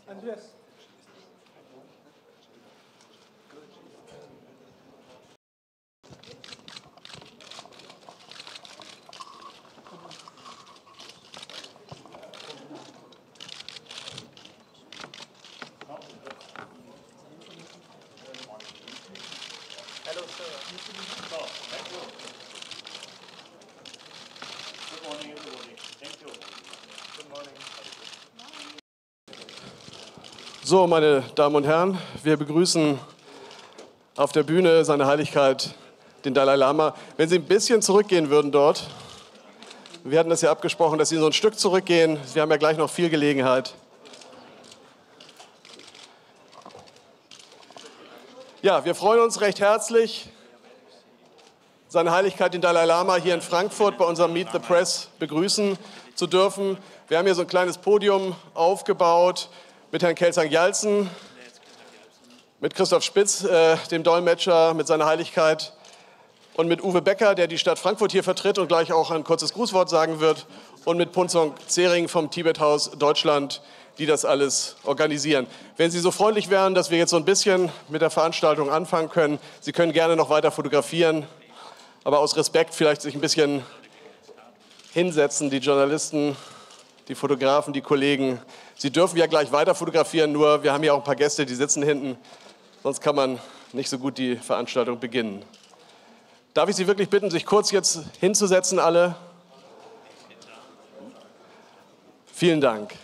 Andreas. Hello, sir. Oh, thank you. Good morning, everybody. Thank you. Good morning. So, meine Damen und Herren, wir begrüßen auf der Bühne seine Heiligkeit, den Dalai Lama. Wenn Sie ein bisschen zurückgehen würden dort, wir hatten das ja abgesprochen, dass Sie so ein Stück zurückgehen, wir haben ja gleich noch viel Gelegenheit. Ja, wir freuen uns recht herzlich, seine Heiligkeit, den Dalai Lama, hier in Frankfurt bei unserem Meet the Press begrüßen zu dürfen. Wir haben hier so ein kleines Podium aufgebaut mit Herrn Kelsang-Jalzen, mit Christoph Spitz, dem Dolmetscher, mit seiner Heiligkeit und mit Uwe Becker, der die Stadt Frankfurt hier vertritt und gleich auch ein kurzes Grußwort sagen wird, und mit Punzong Zering vom Tibethaus Deutschland, die das alles organisieren. Wenn Sie so freundlich wären, dass wir jetzt so ein bisschen mit der Veranstaltung anfangen können. Sie können gerne noch weiter fotografieren, aber aus Respekt vielleicht sich ein bisschen hinsetzen, die Journalisten, die Fotografen, die Kollegen. Sie dürfen ja gleich weiter fotografieren, nur wir haben hier auch ein paar Gäste, die sitzen hinten. Sonst kann man nicht so gut die Veranstaltung beginnen. Darf ich Sie wirklich bitten, sich kurz jetzt hinzusetzen, alle? Vielen Dank.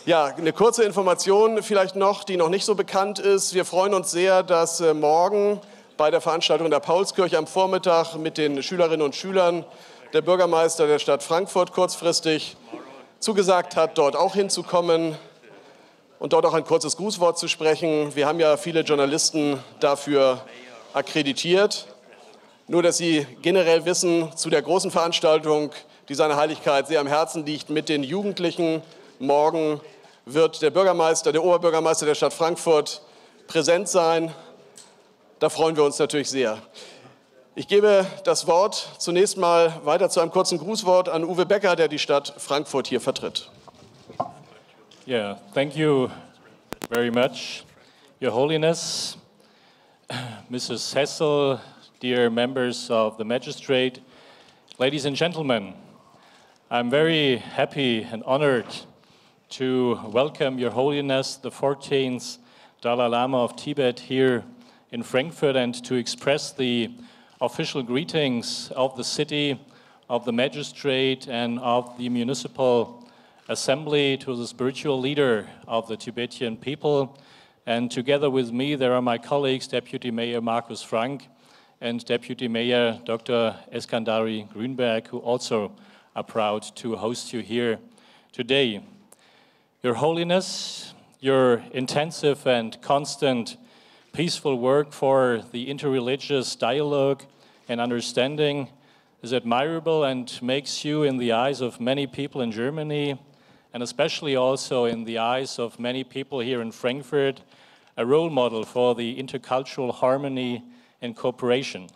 Ja, eine kurze Information vielleicht noch, die noch nicht so bekannt ist. Wir freuen uns sehr, dass morgen bei der Veranstaltung in der Paulskirche am Vormittag mit den Schülerinnen und Schülern der Bürgermeister der Stadt Frankfurt kurzfristig zugesagt hat, dort auch hinzukommen und dort auch ein kurzes Grußwort zu sprechen. Wir haben ja viele Journalisten dafür akkreditiert. Nur, dass Sie generell wissen, zu der großen Veranstaltung, die seiner Heiligkeit sehr am Herzen liegt, mit den Jugendlichen morgen wird der Bürgermeister, der Oberbürgermeister der Stadt Frankfurt präsent sein. Da freuen wir uns natürlich sehr. Ich gebe das Wort zunächst mal weiter zu einem kurzen Grußwort an Uwe Becker, der die Stadt Frankfurt hier vertritt. Yeah, thank you very much, Your Holiness, Mrs. Hessel, dear members of the magistrate, ladies and gentlemen. I'm very happy and honored to welcome Your Holiness, the 14th Dalai Lama of Tibet, here in Frankfurt, and to express the official greetings of the city, of the magistrate, and of the municipal assembly to the spiritual leader of the Tibetan people. And together with me, there are my colleagues, Deputy Mayor Markus Frank and Deputy Mayor Dr. Eskandari Grünberg, who also are proud to host you here today. Your Holiness, your intensive and constant peaceful work for the interreligious dialogue and understanding is admirable and makes you, in the eyes of many people in Germany, and especially also in the eyes of many people here in Frankfurt, a role model for the intercultural harmony and cooperation.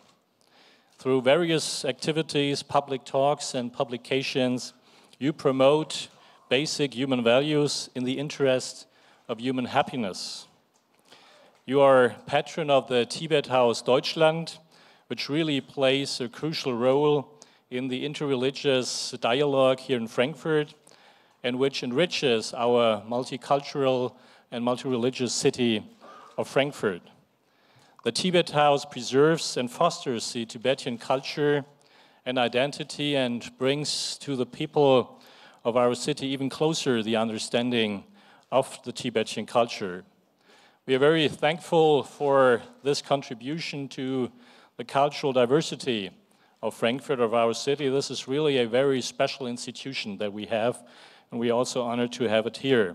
Through various activities, public talks, and publications, you promote basic human values in the interest of human happiness. You are patron of the Tibethaus Deutschland, which really plays a crucial role in the interreligious dialogue here in Frankfurt, and which enriches our multicultural and multireligious city of Frankfurt. The Tibethaus preserves and fosters the Tibetan culture and identity and brings to the people of our city even closer the understanding of the Tibetan culture. We are very thankful for this contribution to the cultural diversity of Frankfurt, of our city. This is really a very special institution that we have, and we are also honored to have it here.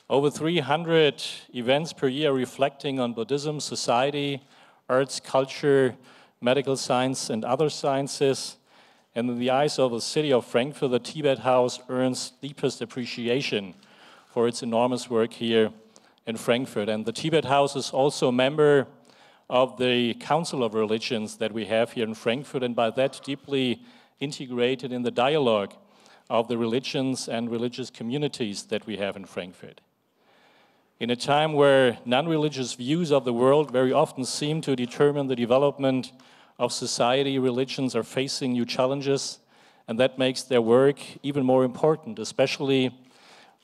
Over 300 events per year reflecting on Buddhism, society, arts, culture, medical science, and other sciences. And in the eyes of the city of Frankfurt, the Tibethaus earns deepest appreciation for its enormous work here in Frankfurt. And the Tibethaus is also a member of the Council of Religions that we have here in Frankfurt, and by that deeply integrated in the dialogue of the religions and religious communities that we have in Frankfurt. In a time where non-religious views of the world very often seem to determine the development of society, religions are facing new challenges, and that makes their work even more important, especially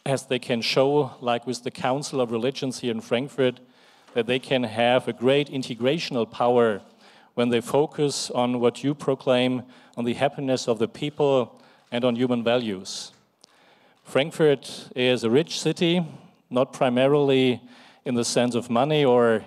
as they can show, like with the Council of Religions here in Frankfurt, that they can have a great integrational power when they focus on what you proclaim, on the happiness of the people and on human values. Frankfurt is a rich city, not primarily in the sense of money or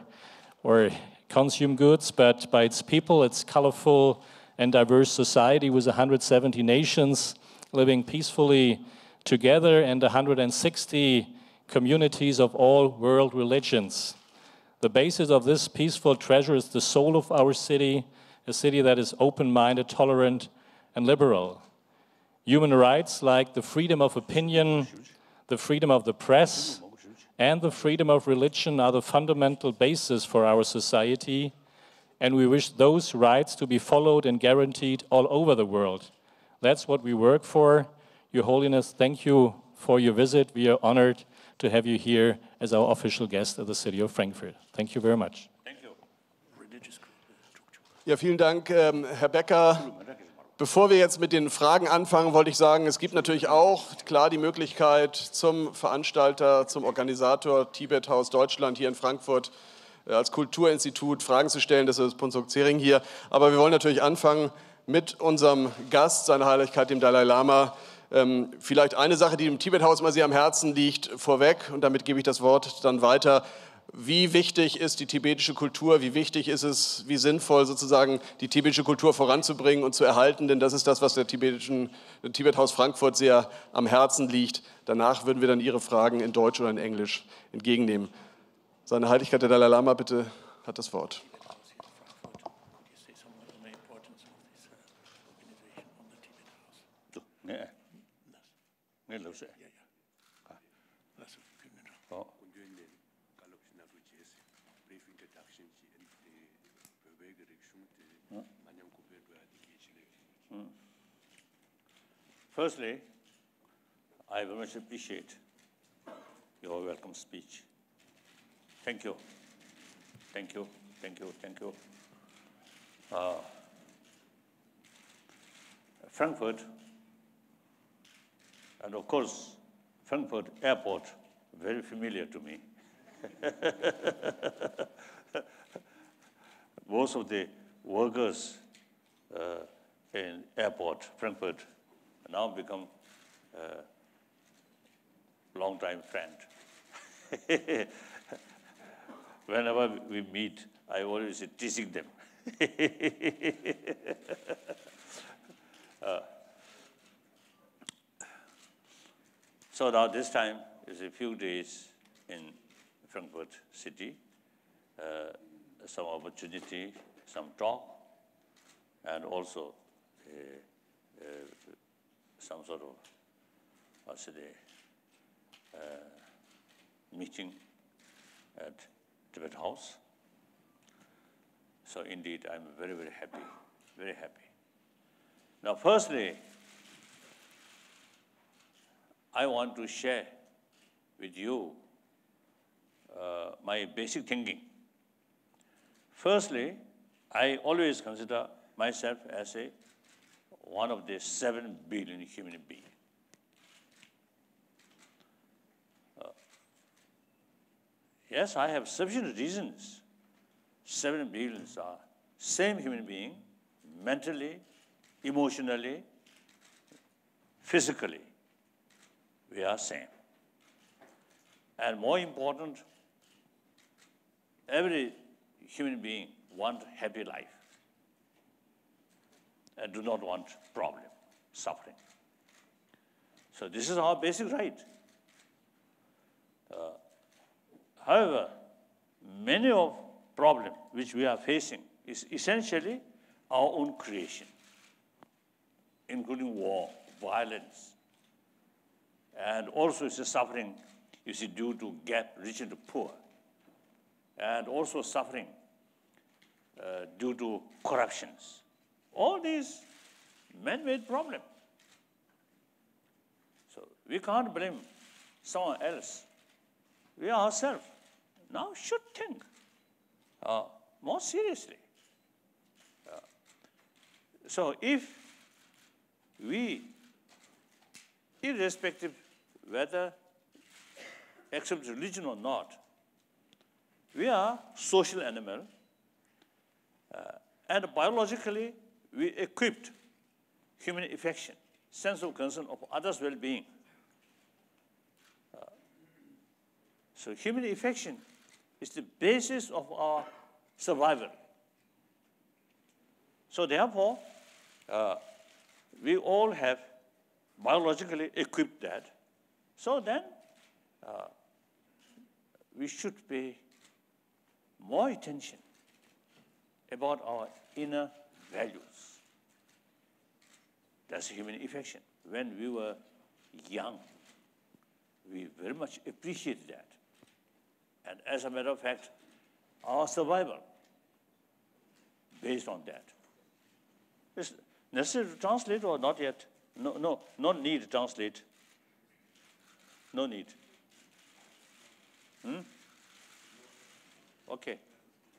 consume goods, but by its people, its colorful and diverse society with 170 nations living peacefully together and 160 communities of all world religions. The basis of this peaceful treasure is the soul of our city, a city that is open-minded, tolerant, and liberal. Human rights like the freedom of opinion, the freedom of the press, and the freedom of religion are the fundamental basis for our society, and we wish those rights to be followed and guaranteed all over the world. That's what we work for. Your Holiness, thank you for your visit. We are honored to have you here as our official guest of the city of Frankfurt. Thank you very much. Thank you. Ja, vielen Dank, Herr Becker. Bevor wir jetzt mit den Fragen anfangen, wollte ich sagen, es gibt natürlich auch klar die Möglichkeit zum Veranstalter, zum Organisator Tibethaus Deutschland hier in Frankfurt als Kulturinstitut Fragen zu stellen. Das ist Punzok Zering hier. Aber wir wollen natürlich anfangen mit unserem Gast, seiner Heiligkeit, dem Dalai Lama. Vielleicht eine Sache, die dem Tibethaus immer sehr am Herzen liegt, vorweg, und damit gebe ich das Wort dann weiter. Wie wichtig ist die tibetische Kultur, wie wichtig ist es, wie sinnvoll sozusagen die tibetische Kultur voranzubringen und zu erhalten, denn das ist das, was der Tibethaus Frankfurt sehr am Herzen liegt. Danach würden wir dann Ihre Fragen in Deutsch oder in Englisch entgegennehmen. Seine Heiligkeit der Dalai Lama, bitte, hat das Wort. Firstly, I very much appreciate your welcome speech. Thank you. Thank you. Thank you. Thank you. Frankfurt, and of course, Frankfurt Airport, very familiar to me. Most of the workers in airport, Frankfurt, now become long-time friend. Whenever we meet, I always teasing them. So now this time is a few days in Frankfurt city, some opportunity, some talk, and also some sort of, meeting at Tibethaus. So indeed, I'm very, very happy, very happy. Now, firstly, I want to share with you my basic thinking. Firstly, I always consider myself as one of the 7 billion human beings. Yes, I have sufficient reasons. 7 billion are same human being, mentally, emotionally, physically. We are same. And more important, every human being wants a happy life and do not want problem, suffering. So this is our basic right. However, many of problems which we are facing is essentially our own creation, including war, violence, and also it's a suffering, you see, due to gap rich and poor, and also suffering due to corruptions. All these man-made problems. we can't blame someone else. We ourselves now should think more seriously. So if we, irrespective whether accept religion or not, we are social animal, and biologically we equipped human affection, sense of concern of others' well-being. So human affection is the basis of our survival. So therefore, we all have biologically equipped that. So then, we should pay more attention about our inner values. That's human affection. When we were young, we very much appreciated that. And as a matter of fact, our survival based on that. Is necessary to translate or not yet? No need to translate. No need. Okay.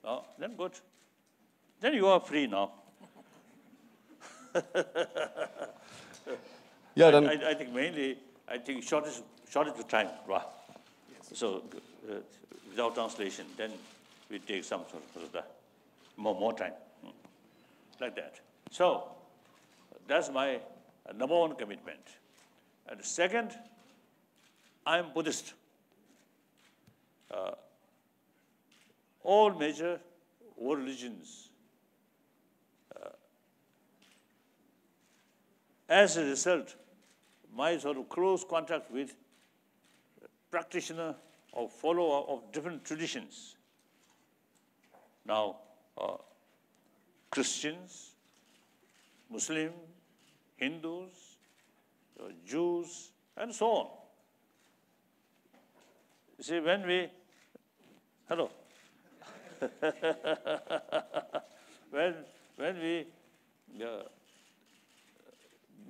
Oh, then good. Then you are free now. Ja, dann I think mainly, shortest of time, right? Yes. So without translation, then we take some sort of more time, like that. So that's my number one commitment. And the second, I'm Buddhist. All major world religions, as a result, my sort of close contact with practitioner or follower of different traditions. Now, Christians, Muslims, Hindus, Jews, and so on. You see, when we, hello. when we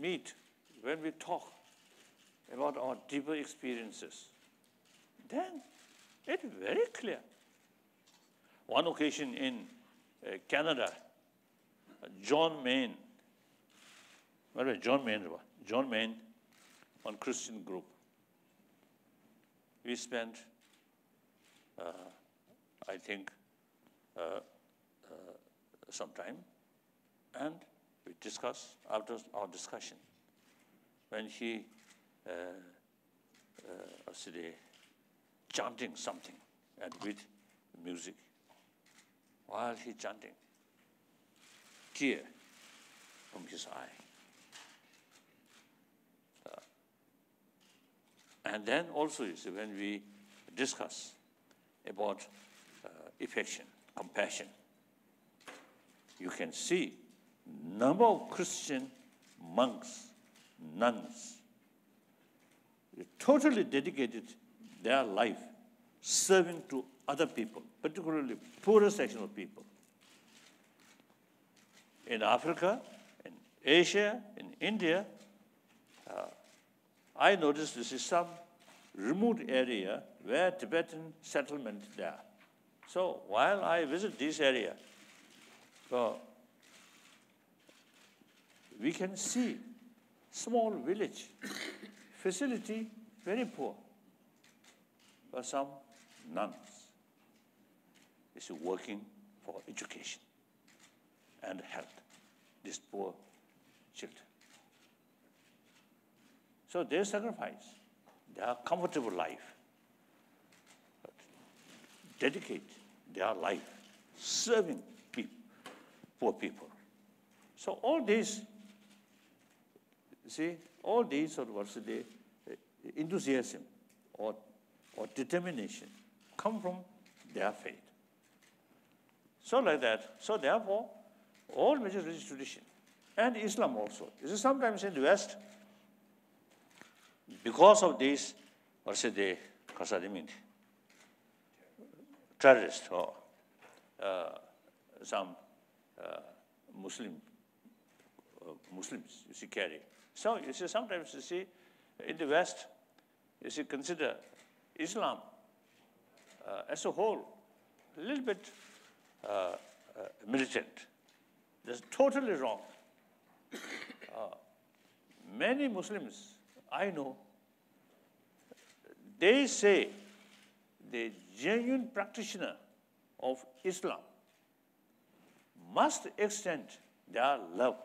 meet, when we talk about our deeper experiences, then it's very clear. One occasion in Canada, John Main, one Christian group, we spent, I think, some time, and we discussed after our discussion. When he chanting something and with music, while he chanting, tear from his eye. And then also, you see, when we discuss about affection, compassion, you can see number of Christian monks, nuns, totally dedicated their life serving to other people, particularly poorer section of people. In Africa, in Asia, in India, I noticed this is some remote area where Tibetan settlement there. So while I visit this area, we can see small village, facility very poor, but some nuns is working for education and health, these poor children. So they sacrifice their comfortable life, but dedicate their life serving people, poor people. So all these, see, all these sort of enthusiasm or determination come from their faith. So like that. So therefore, all major religious tradition and Islam also. You see, sometimes in the West, because of these, terrorists or some Muslims, you see, carry. So you see, sometimes you see, in the West, you see, consider Islam as a whole a little bit militant. That's totally wrong. Many Muslims I know, they say the genuine practitioner of Islam must extend their love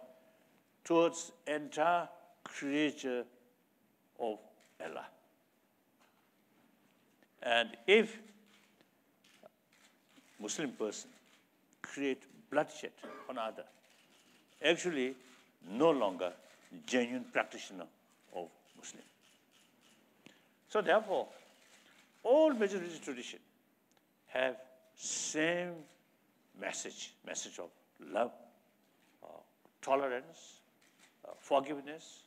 towards entire creature of Allah. And if Muslim person create bloodshed on other, actually no longer genuine practitioner of Muslim. So therefore, all major religious traditions have same message of love, tolerance, forgiveness,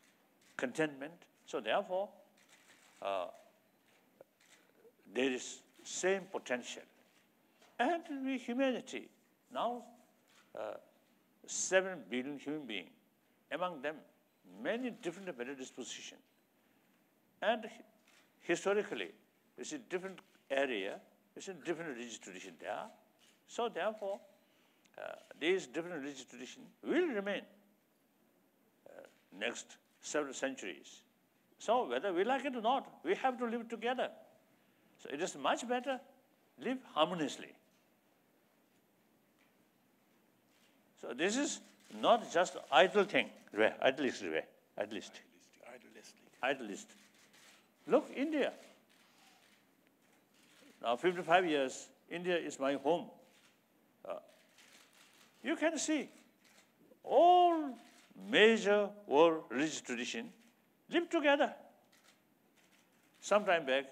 contentment. So therefore, there is same potential. And we humanity, now 7 billion human beings, among them many different better disposition. And historically, it's a different area, it's a different religious tradition there. So therefore, these different religious traditions will remain next several centuries. So whether we like it or not, we have to live together. So it is much better live harmoniously. So this is not just idle thing, idealist. Look, India. Now 55 years, India is my home. You can see all major world religious traditions live together. Some time back,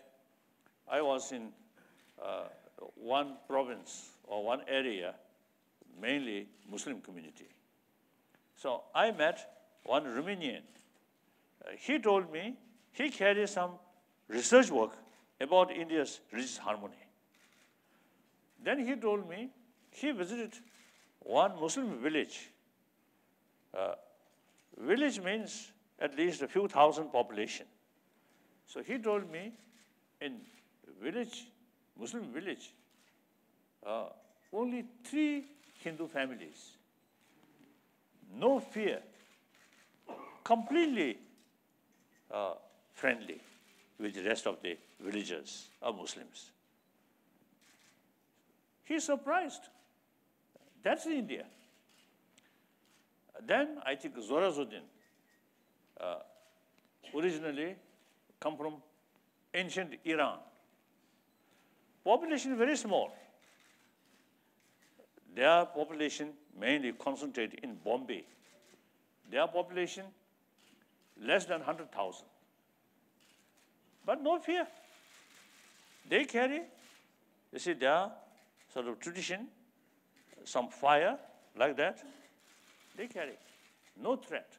I was in one province or one area, mainly Muslim community. So I met one Romanian. He told me he carries some research work about India's religious harmony. Then he told me he visited one Muslim village. Village means at least a few thousand population. So he told me in village, Muslim village, only 3 Hindu families. No fear, completely friendly with the rest of the villagers or Muslims. He's surprised. That's India. Then I think Zorazuddin originally come from ancient Iran. Population very small. Their population mainly concentrated in Bombay. Their population less than 100,000. But no fear. They carry, you see, their sort of tradition, some fire like that, they carry. No threat.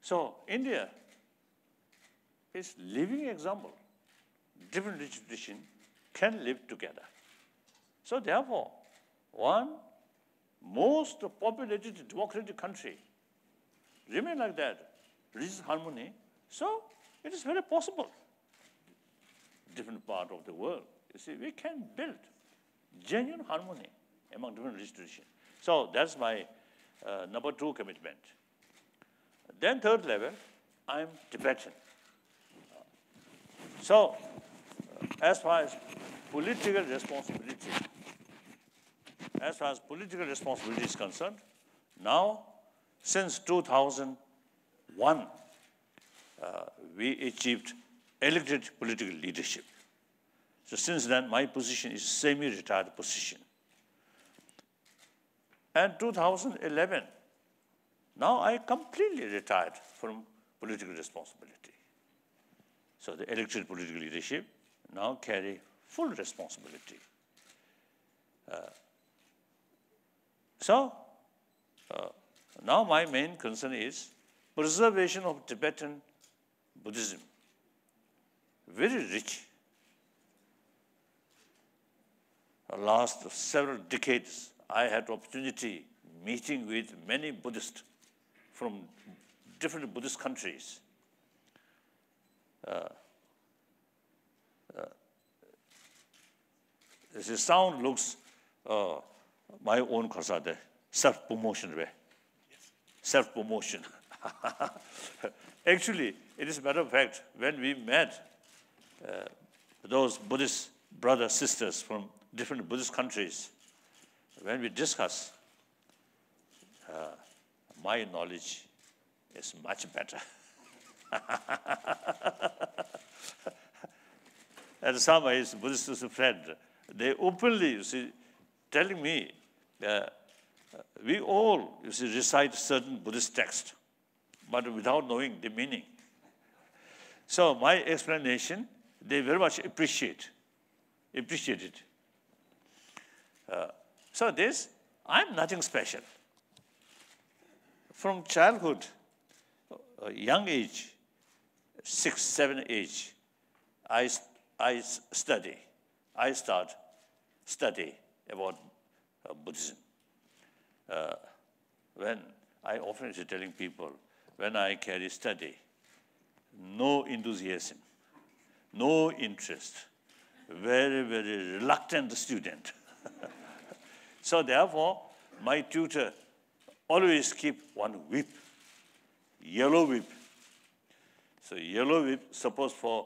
So India is living example. Different religious tradition can live together. So therefore, one most populated democratic country remain like that, religious harmony. So it is very possible. Different part of the world, you see, we can build genuine harmony among different religious traditions. So that's my number 2 commitment. Then third level, I'm Tibetan. So as far as political responsibility is concerned, now since 2001, we achieved elected political leadership. So since then, my position is semi-retired position. And 2011, now I completely retired from political responsibility. So the elected political leadership now carry full responsibility. Now my main concern is preservation of Tibetan Buddhism. Very rich. Last several decades, I had opportunity meeting with many Buddhists from different Buddhist countries. the sound looks my own khasade, self-promotion way. Yes. Self-promotion. Actually, it is a matter of fact, when we met those Buddhist brothers, sisters from different Buddhist countries, when we discuss, my knowledge is much better. And some is Buddhist friend, they openly, you see, telling me, we all, you see, recite certain Buddhist text, but without knowing the meaning. So my explanation, they very much appreciate it. So this, I'm nothing special. From childhood, young age, 6, 7 age, I start study about Buddhism. When I often telling people, when I carry study, no enthusiasm, no interest, very, very reluctant student. So therefore, my tutor always keep one whip, yellow whip. So yellow whip, supposed for,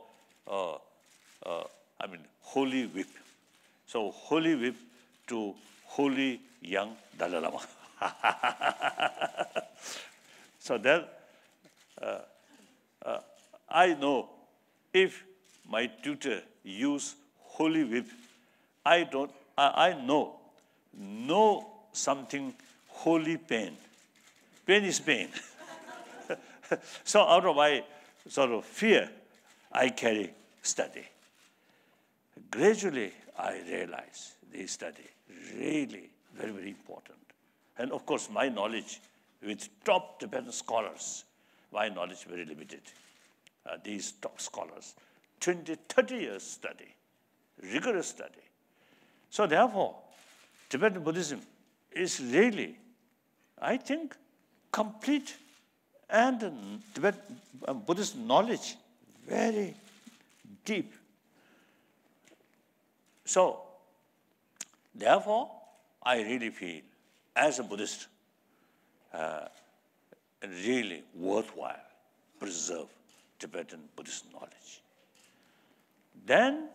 holy whip. So holy whip to holy young Dalai Lama. So then, I know if my tutor use holy whip, I know something holy pain. Pain is pain. So out of my sort of fear, I carry study. Gradually, I realize this study really very, very important. And of course, my knowledge with top Tibetan scholars, my knowledge very limited. These top scholars, 20, 30 years study, rigorous study. So therefore, Tibetan Buddhism is really, I think, complete, and Tibetan Buddhist knowledge very deep. So therefore, I really feel, as a Buddhist, really worthwhile preserve Tibetan Buddhist knowledge. Then,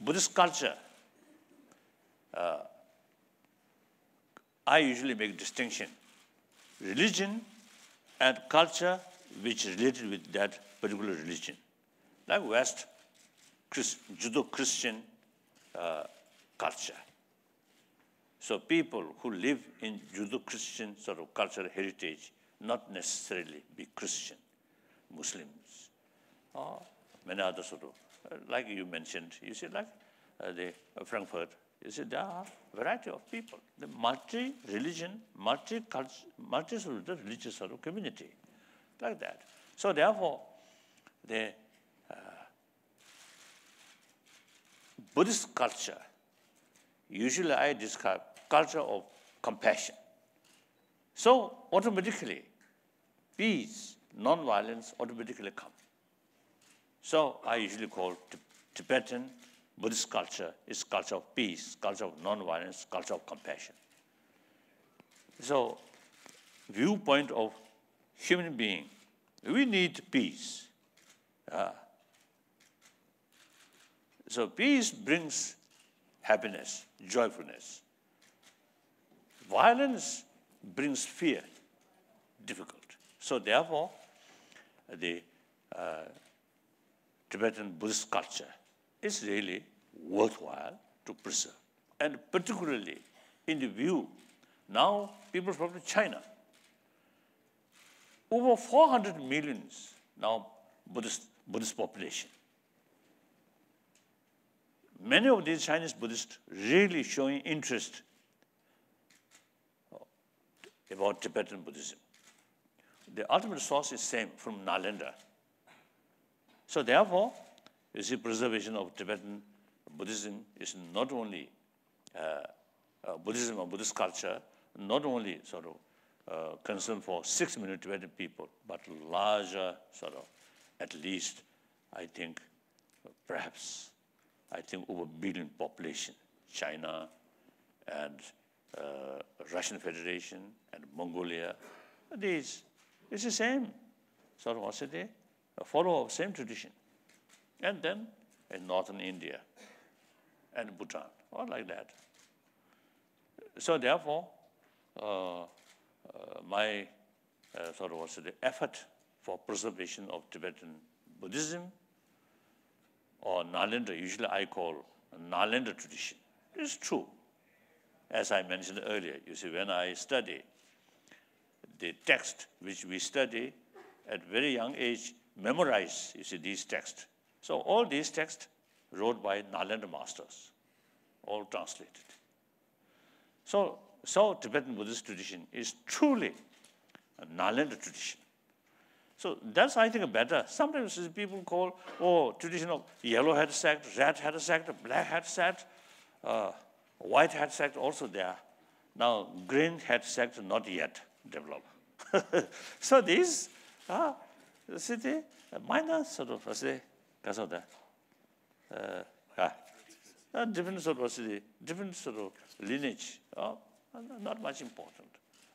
Buddhist culture. I usually make distinction. Religion and culture which is related with that particular religion. Like West, Judeo-Christian culture. So people who live in Judeo-Christian sort of cultural heritage, not necessarily be Christian, Muslims, or many other sort of, like you mentioned, you see, like the Frankfurt, you see, there are a variety of people. The multi-religion, multi-religious sort of community, like that. So therefore, the Buddhist culture, usually I describe culture of compassion. So automatically, peace, non-violence automatically come. So I usually call Tibetan Buddhist culture is culture of peace, culture of non-violence, culture of compassion. So viewpoint of human being, we need peace. So peace brings happiness, joyfulness. Violence brings fear, difficult. So therefore, the Tibetan Buddhist culture is really worthwhile to preserve. And particularly in the view, now people from China, over 400 millions now Buddhist population. Many of these Chinese Buddhists really showing interest about Tibetan Buddhism. The ultimate source is same from Nalanda. So therefore, you see, preservation of Tibetan Buddhism is not only Buddhism or Buddhist culture, not only sort of concern for 6 million Tibetan people, but larger sort of at least I think, perhaps, I think over 1 billion population, China and Russian Federation and Mongolia, it's the same sort of, what's it, a follower of same tradition. And then in northern India and Bhutan, all like that. So therefore, my sort of, what's it, effort for preservation of Tibetan Buddhism, or Nalanda, usually I call Nalanda tradition, is true. As I mentioned earlier, you see, when I study the text which we study at very young age, memorize, you see, these texts. So all these texts wrote by Nalanda masters, all translated. So Tibetan Buddhist tradition is truly a Nalanda tradition. So that's, I think, better. Sometimes people call, tradition of yellow hat sect, red hat sect, black hat sect, white hat sect also there. Now, green hat sect not yet developed. So these are the minor sort of, different sort of lineage, not much important,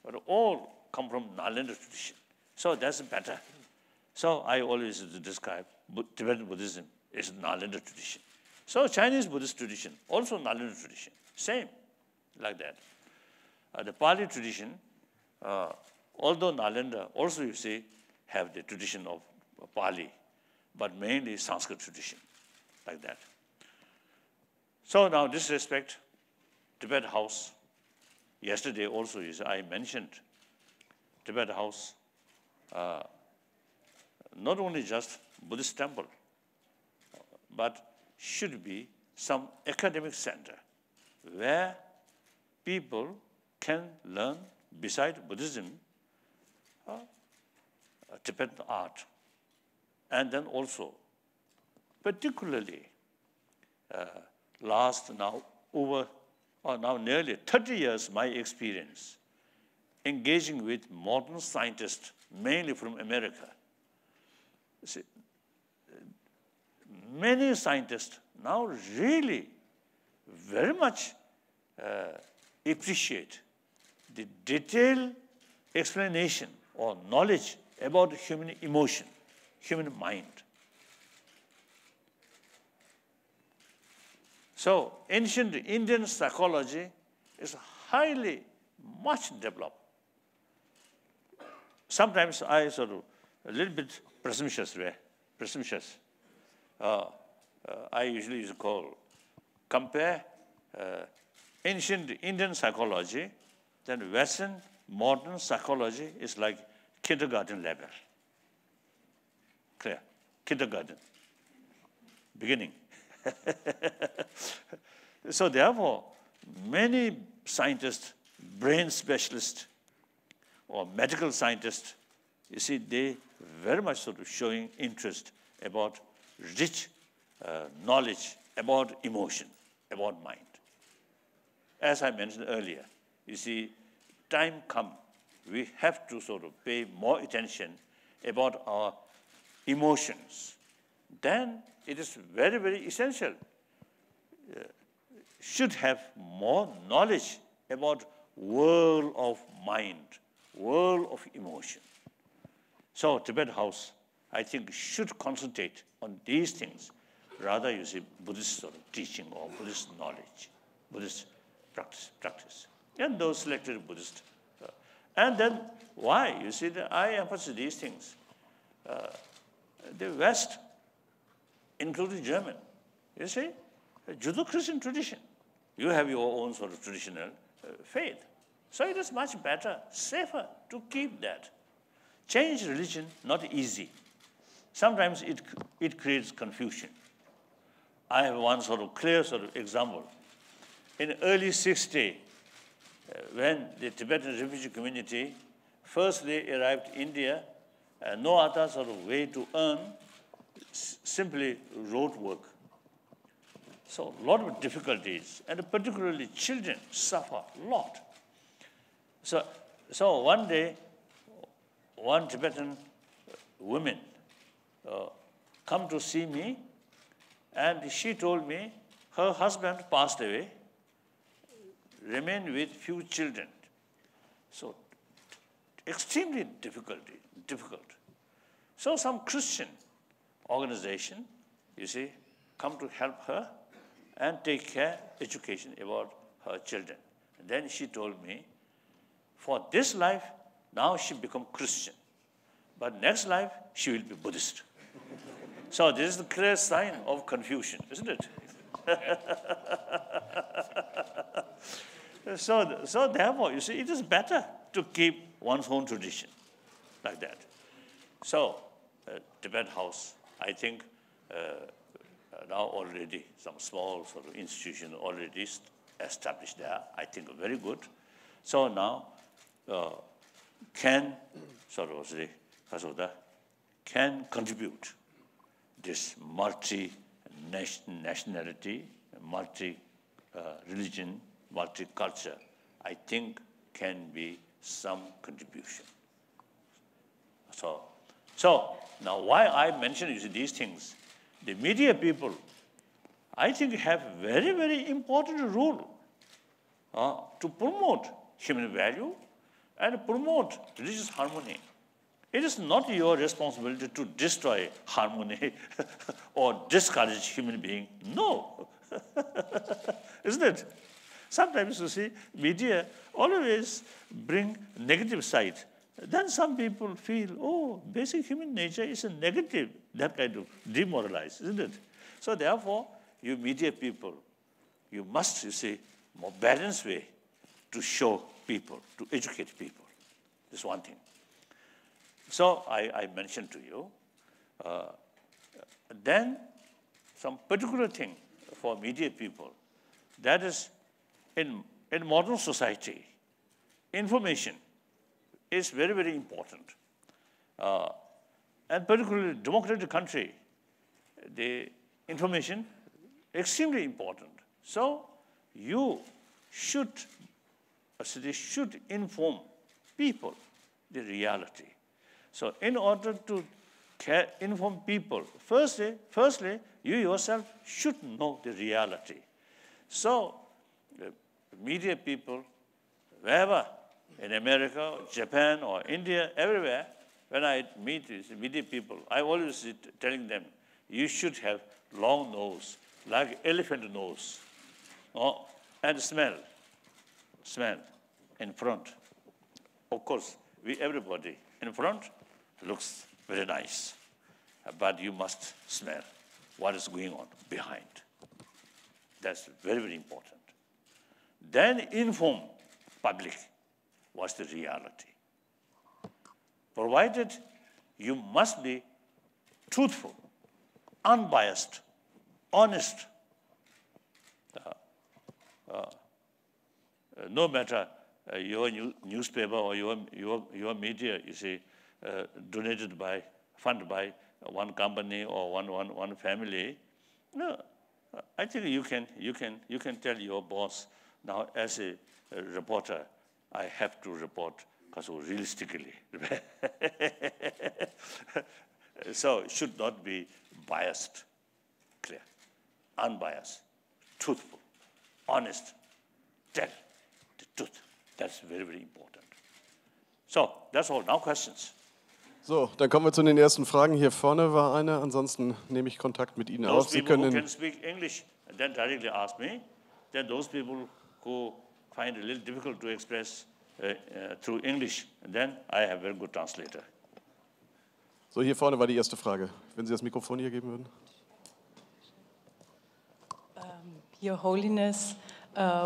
but all come from Nalanda tradition. So that's better. So I always describe Tibetan Buddhism is Nalanda tradition. So Chinese Buddhist tradition, also Nalanda tradition, same, like that. The Pali tradition, although Nalanda also, you see, have the tradition of Pali, but mainly Sanskrit tradition, like that. So now this respect, Tibet House, yesterday also, you see, I mentioned Tibet House, not only just Buddhist temple, but should be some academic center where people can learn, beside Buddhism, Tibetan art. And then also, particularly, now nearly 30 years, my experience, engaging with modern scientists, mainly from America. See, many scientists now really very much appreciate the detailed explanation or knowledge about human emotion, human mind. So ancient Indian psychology is much developed. Sometimes I sort of a little bit presumptuous. I usually used to compare ancient Indian psychology, then Western modern psychology is like kindergarten level. Clear? Kindergarten. Beginning. So therefore, many scientists, brain specialists, or medical scientists, you see, they very much sort of showing interest about rich knowledge about emotion, about mind. As I mentioned earlier, you see, time come, we have to sort of pay more attention about our emotions. Then it is very, very essential. Should have more knowledge about world of mind, world of emotion. So Tibet House, I think, should concentrate on these things, rather, you see, Buddhist sort of teaching or Buddhist knowledge, Buddhist practice. And those selected Buddhist. And then why? You see, I emphasize these things. The West, including German, you see, Judeo-Christian tradition. You have your own sort of traditional faith. So it is much better, safer to keep that. Change religion, not easy. Sometimes it creates confusion. I have one sort of clear sort of example. In early 60s, when the Tibetan refugee community, first they arrived in India, no other sort of way to earn, simply road work. So a lot of difficulties, and particularly children suffer a lot. So one day, one Tibetan woman come to see me, and she told me her husband passed away, remained with few children. So extremely difficult. So some Christian organization, you see, come to help her and take care, education about her children. And then she told me, for this life, now she become Christian. But next life, she will be Buddhist. So this is the clear sign of confusion, isn't it? So therefore, you see, it is better to keep one's own tradition like that. So Tibet House, I think now already some small sort of institution already established there. I think very good. So now can sort of say, can contribute this multi-nationality, multi-religion, multi-culture, I think can be some contribution. So now why I mention these things, the media people, I think have very, very important role to promote human value and promote religious harmony. It is not your responsibility to destroy harmony or discourage human being. No. Isn't it? Sometimes you see, media always bring negative side. Then some people feel, oh, basic human nature is a negative, that kind of demoralized, isn't it? So therefore, you media people, you must, you see, more balanced way to show people, to educate people. This is one thing. So I mentioned to you. Then some particular thing for media people, that is in modern society, information is very, very important. And particularly democratic country, the information extremely important. So you should inform people the reality. So in order to inform people, firstly, you yourself should know the reality. So the media people, wherever, in America, Japan, or India, everywhere, when I meet these media people, I always telling them, you should have long nose, like elephant nose, and smell in front. Of course, everybody in front looks very nice, but you must smell what is going on behind. That's very, very important. Then inform public what's the reality. Provided you must be truthful, unbiased, honest. No matter your newspaper or your media, you see, funded by one company or one family. No, I think you can tell your boss, now as a reporter, I have to report realistically. So it should not be biased, clear, unbiased, truthful, honest, tell the truth. That's very, very important. So, that's all. Now questions. So, dann kommen wir zu den ersten Fragen. Hier vorne war eine, ansonsten nehme ich Kontakt mit Ihnen auf. Those people who can speak English, then directly ask me. Then those people who find it a little difficult to express through English, then I have a very good translator. So, hier vorne war die erste Frage. Wenn Sie das Mikrofon hier geben würden. Your Holiness,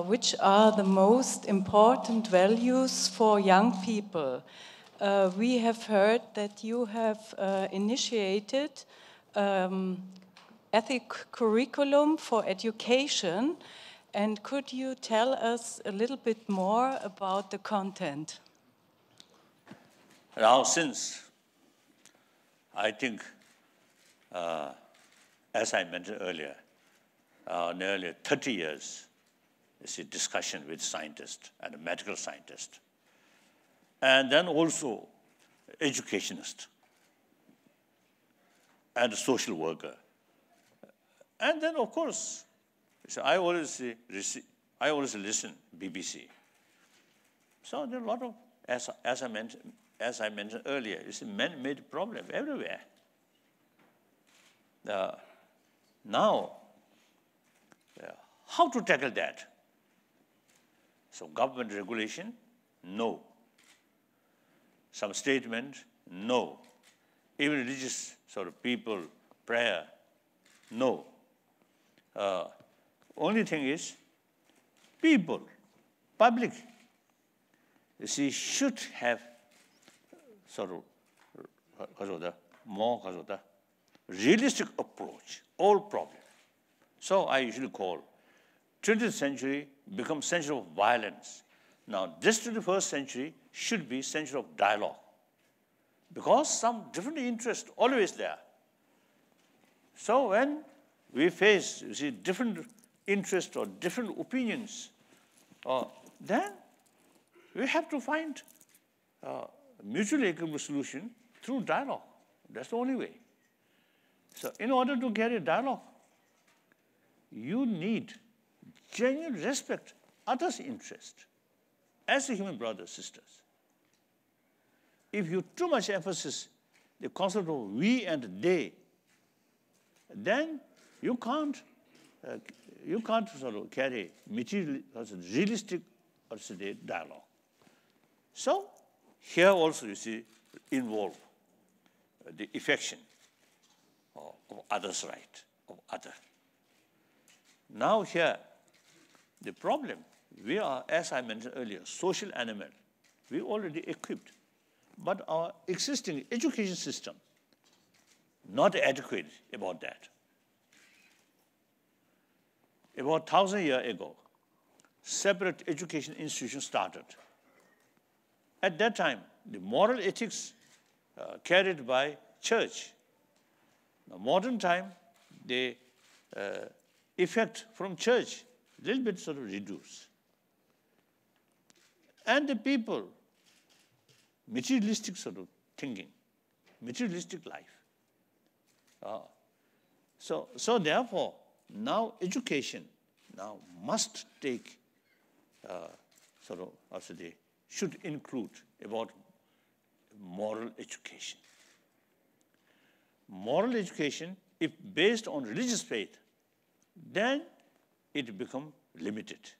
which are the most important values for young people? We have heard that you have initiated ethic curriculum for education, and could you tell us a little bit more about the content? Now, since I think, as I mentioned earlier, nearly 30 years, is a discussion with scientists and medical scientists, and then also educationists. and a social worker. And then, of course, so I always listen BBC. So there are a lot of, as I mentioned earlier, it's a man-made problem everywhere. Now, how to tackle that? So government regulation, no. Some statement, no. Even religious sort of people, prayer, no. Only thing is, people, public, you see, should have sort of more realistic approach, all problems. So I usually call 20th century become century of violence. Now, this 21st century should be century of dialogue, because some different interests always there. So when we face, you see, different interests or different opinions, then we have to find a mutually agreeable solution through dialogue. That's the only way. So in order to carry dialogue, you need genuine respect others' interest as a human brothers, sisters. If you too much emphasis the concept of we and they, then you can't sort of carry material, realistic dialogue. So here also you see involve the affection of others' right, of other. Now here, the problem, we are, as I mentioned earlier, social animal. We already equipped, but our existing education system not adequate about that. About 1,000 years ago, separate education institutions started. At that time, the moral ethics carried by church. Now, modern time, the effect from church, a little bit sort of reduced. And the people, materialistic sort of thinking, materialistic life. So therefore, now education now must take should include about moral education. Moral education, if based on religious faith, then it becomes limited.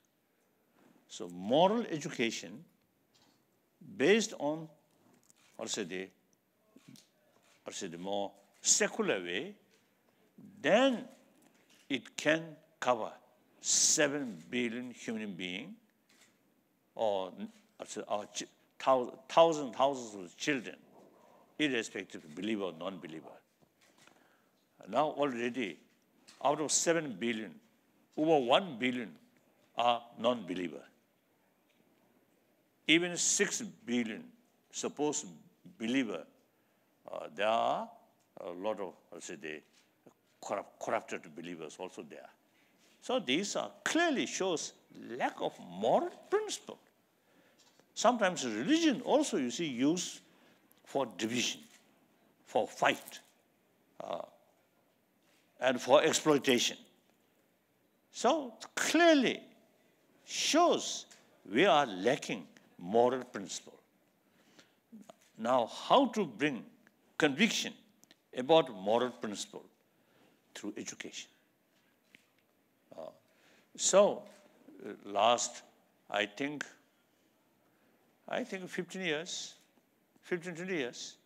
So moral education based on the more secular way, then it can cover 7 billion human beings or thousands of children, irrespective of believer or non-believer. Now already, out of 7 billion, over 1 billion are non-believer. Even 6 billion supposed believer, there are a lot of, corrupted believers also there. So these are clearly shows lack of moral principle. Sometimes religion also, you see, used for division, for fight, and for exploitation. So clearly shows we are lacking moral principle. Now, how to bring conviction about moral principle through education? Last, I think 15 years, 20 years,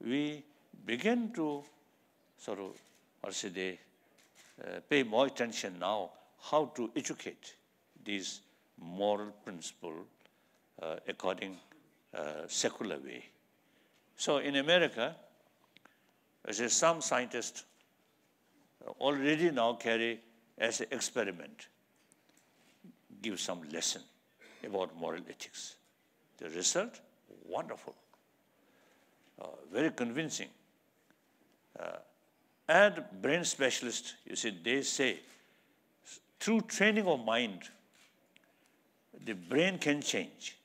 we began to sort of, pay more attention now how to educate these moral principle according secular way. So in America, some scientists already now carry as an experiment, give some lesson about moral ethics. The result, wonderful, very convincing. And brain specialists, you see, they say, through training of mind, the brain can change.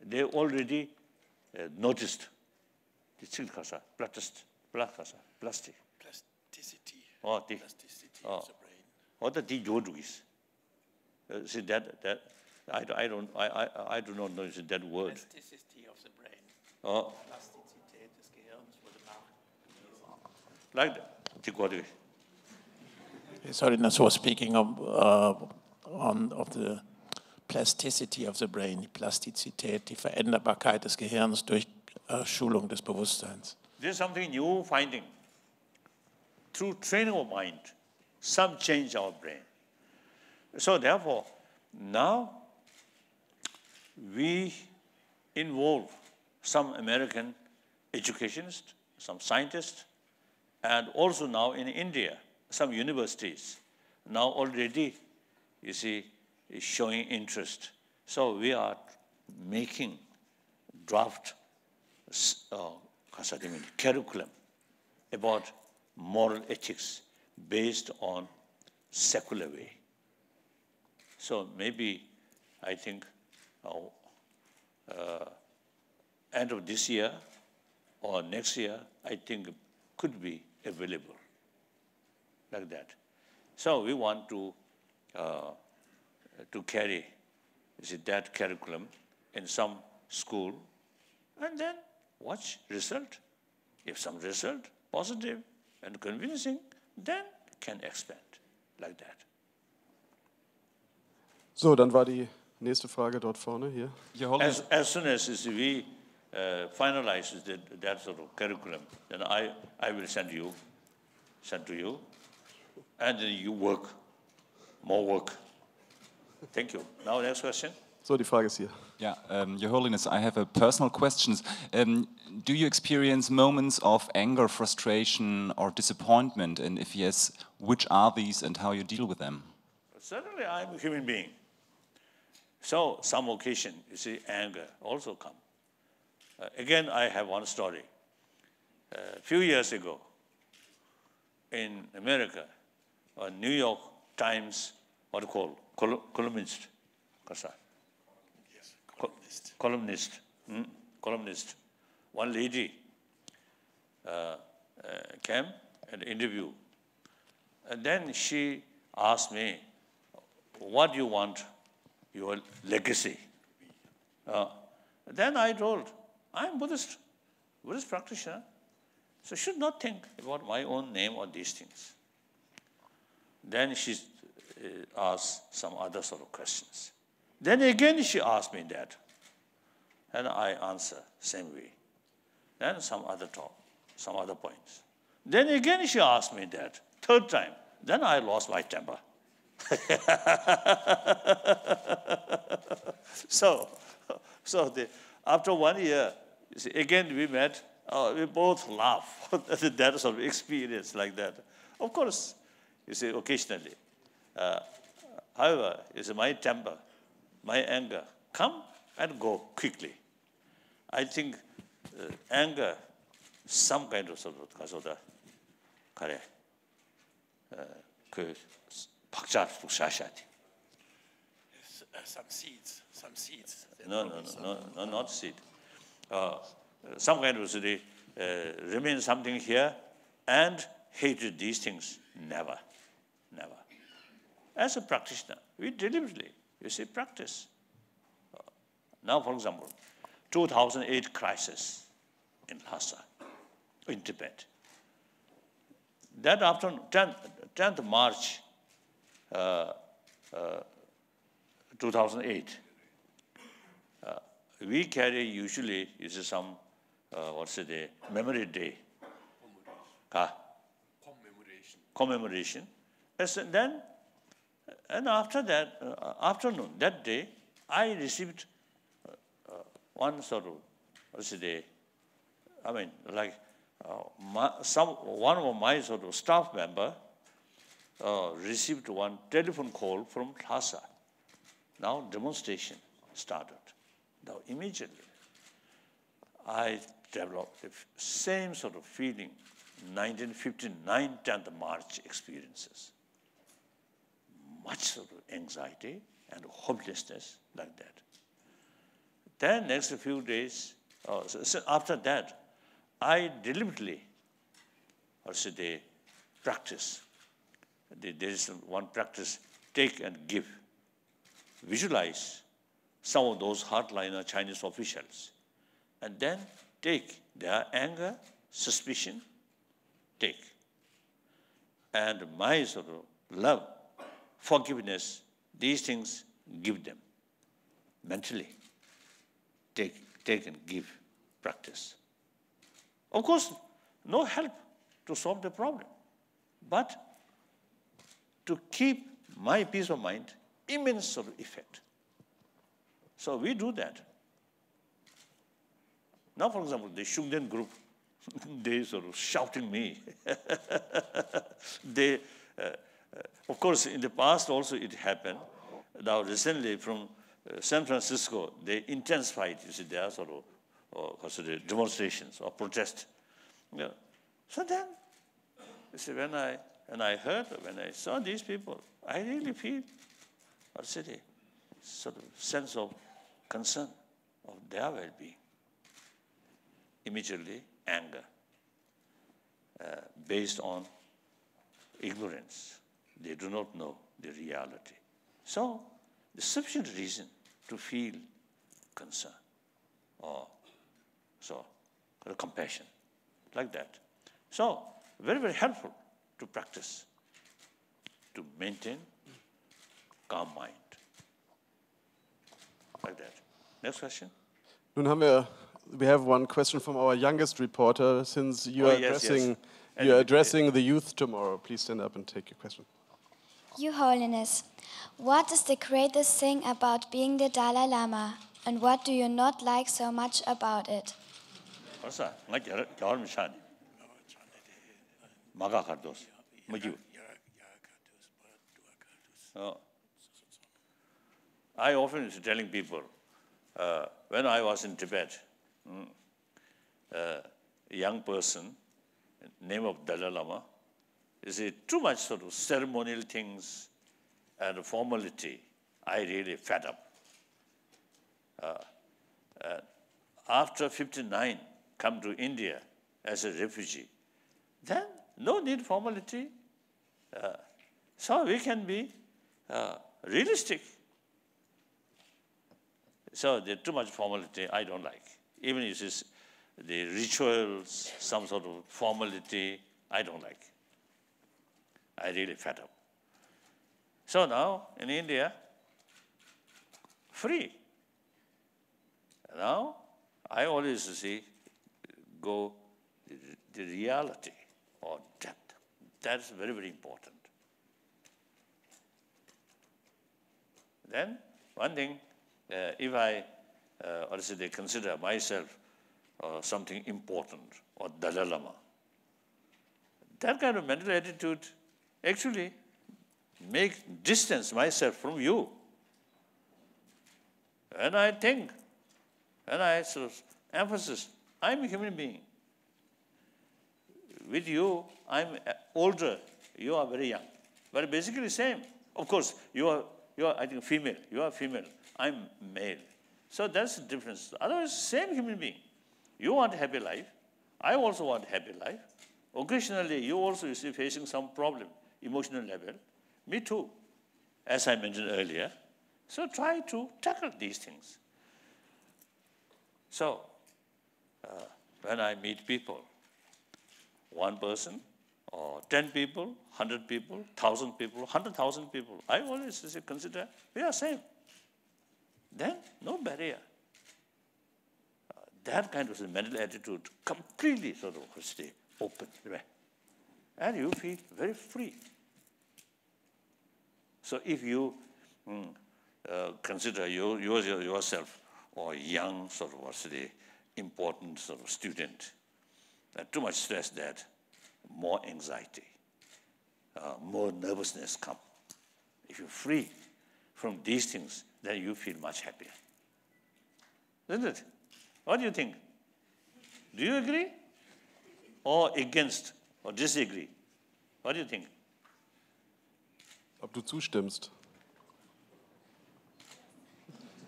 They already noticed the blood test, Plastic. Plasticity. Oh, Plasticity of the brain. What the Jodu is? See that I do not know is that word. Plasticity of the brain. Oh. Plastizität des Gehirns wurde nachgewiesen. Like that. His Holiness was speaking of the plasticity of the brain, die Plastizität, die Veränderbarkeit des Gehirns durch Schulung des Bewusstseins. This is something new finding. Through training of mind, some change our brain. So therefore, now we involve some American educationists, some scientists, and also now in India, some universities. Now already, you see, is showing interest. So we are making draft curriculum about moral ethics based on secular way. So maybe, I think, end of this year or next year, I think could be available like that. So we want to carry that curriculum in some school and then watch result. If some result positive and convincing, then can expand like that. So, dann war die nächste Frage dort vorne, hier. As soon as we finalize that sort of curriculum, then I will send to you, and then you work, more work. Thank you. Now, next question. So, die Frage ist hier. Yeah, Your Holiness, I have a personal question. Do you experience moments of anger, frustration, or disappointment? And if yes, which are these and how you deal with them? Certainly, I'm a human being. So, some occasion, you see, anger also come. Again, I have one story. A few years ago, in America, a New York Times, what do you call, columnist. Yes, columnist. Columnist. One lady came and interviewed. And then she asked me, what do you want your legacy? Then I told, I'm Buddhist practitioner, so I should not think about my own name or these things. Then she asked some other sort of questions. Then again she asked me that, and I answer same way. Then some other points. Then again she asked me that, third time. Then I lost my temper. So after 1 year, you see, again we met. We both laugh. That sort of experience like that. Of course, you see, occasionally. However, you see, my temper, my anger, come and go quickly. I think anger, some kind of sort of Some seeds. No, not seed. Some kind of remain something here and hate these things. Never. As a practitioner, we deliberately, you see, practice. Now, for example, 2008 crisis in Lhasa, in Tibet. That afternoon, 10th March 2008, we carry usually some memory day. Commemoration. And after that afternoon, that day, I received one sort of, one of my sort of staff member received one telephone call from Lhasa. Now demonstration started. Now immediately, I developed the same sort of feeling, 1959 10th March experiences. Much sort of anxiety and hopelessness like that. Then next few days, so after that, I deliberately also they practice. There is one practice, take and give. Visualize some of those hardliner Chinese officials. And then take their anger, suspicion, take. And my sort of love, forgiveness, these things, give them mentally. Take and give practice. Of course, no help to solve the problem, but to keep my peace of mind, immense sort of effect. So we do that. Now, for example, the Shungden group, they sort of shouting me. They, of course, in the past also it happened. Now, recently from San Francisco, they intensified, you see, their sort of demonstrations or protests. Yeah. So then, you see, when I saw these people, I really feel, sort of sense of concern of their well-being. Immediately, anger, based on ignorance. They do not know the reality. So, the sufficient reason to feel concern or compassion, like that. So, very, very helpful to practice, to maintain calm mind, like that. Next question. Nun we have one question from our youngest reporter, since you are addressing the youth tomorrow. Please stand up and take your question. Your Holiness, what is the greatest thing about being the Dalai Lama, and what do you not like so much about it? I often telling people, when I was in Tibet, a young person, name of Dalai Lama, is too much sort of ceremonial things and formality. I really fed up. After 59, come to India as a refugee. Then no need formality. So we can be realistic. So there's too much formality I don't like. Even if it's the rituals, some sort of formality, I don't like. I really fed up. So now in India, free. Now I always see go the reality or depth. That's very, very important. Then one thing, if I consider myself something important or Dalai Lama, that kind of mental attitude actually make distance myself from you. And I think, and I sort of emphasize, I'm a human being. With you, I'm older, you are very young. But basically same. Of course, you are I think female, you are female, I'm male. So that's the difference. Otherwise, same human being. You want a happy life, I also want a happy life. Occasionally, you also is facing some problem, emotional level. Me too, as I mentioned earlier. So try to tackle these things. So, when I meet people, one person, or 10 people, 100 people, 1,000 people, 100,000 people, I always consider we are same. Then, no barrier. That kind of mental attitude completely sort of stay open. And you feel very free. So if you consider yourself or young sort of important sort of student, too much stress that more anxiety, more nervousness come. If you're free from these things, then you feel much happier. Isn't it? What do you think? Do you agree? Or against? Or disagree? What do you think? Ob du zustimmst?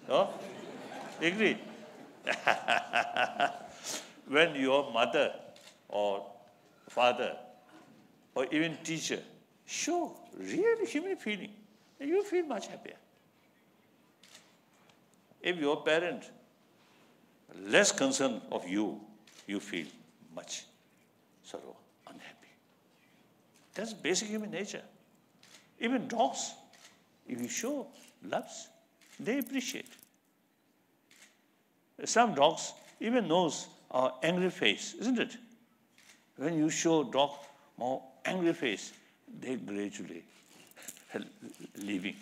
Oh? Agree? When your mother or father or even teacher, show real human feeling, and you feel much happier. If your parent less concerned of you, you feel much sort of unhappy. That's basic human nature. Even dogs, if you show loves, they appreciate. Some dogs even knows our angry face, isn't it? When you show dog more angry face, they gradually leaving,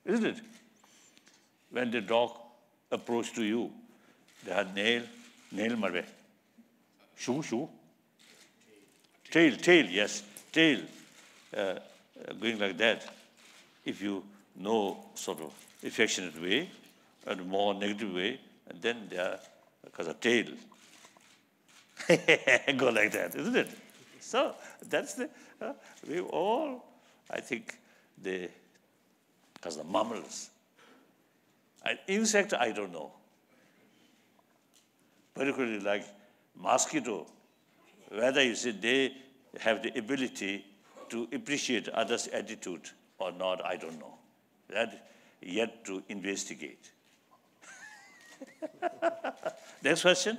isn't it? When the dog approach to you, they have nail marbe, shoe, tail, yes, tail, going like that. If you know sort of affectionate way and more negative way, and then they are because of tail. Go like that, isn't it? So that's the, we all, I think, because the mammals. Insect, I don't know. Particularly like mosquito, whether you say they have the ability to appreciate others' attitude or not, I don't know. That yet to investigate. Next question.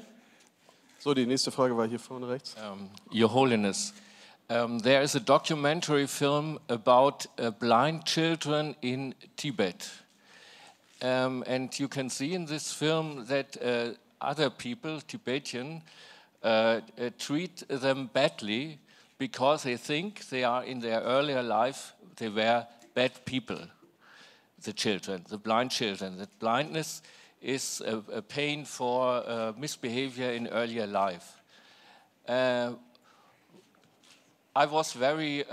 So, die nächste Frage war hier vorne rechts. Your Holiness, there is a documentary film about blind children in Tibet. And you can see in this film that other people, Tibetan, treat them badly because they think they are in their earlier life, they were bad people, the children, the blind children. That blindness is a pain for misbehavior in earlier life. I was very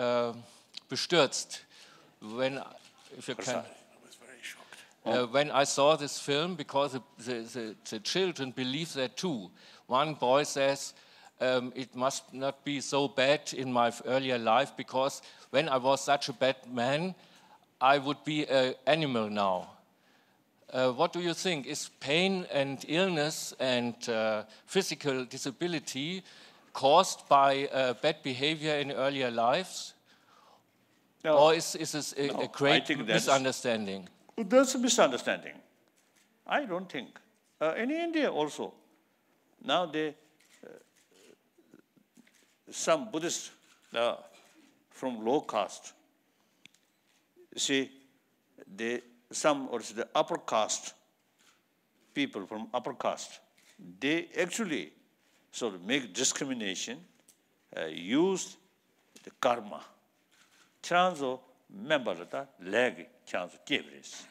bestürzt when, if you can, when I saw this film, because the children believe that too. One boy says, it must not be so bad in my earlier life, because when I was such a bad man, I would be an animal now. What do you think? Is pain and illness and physical disability caused by bad behavior in earlier lives? No. Or is this a great misunderstanding? That's a misunderstanding. I don't think. In India also, now some Buddhists from low caste, see, some or the upper caste people from upper caste, they actually sort of make discrimination, use the karma. Chanzo member leg chanzo kibris.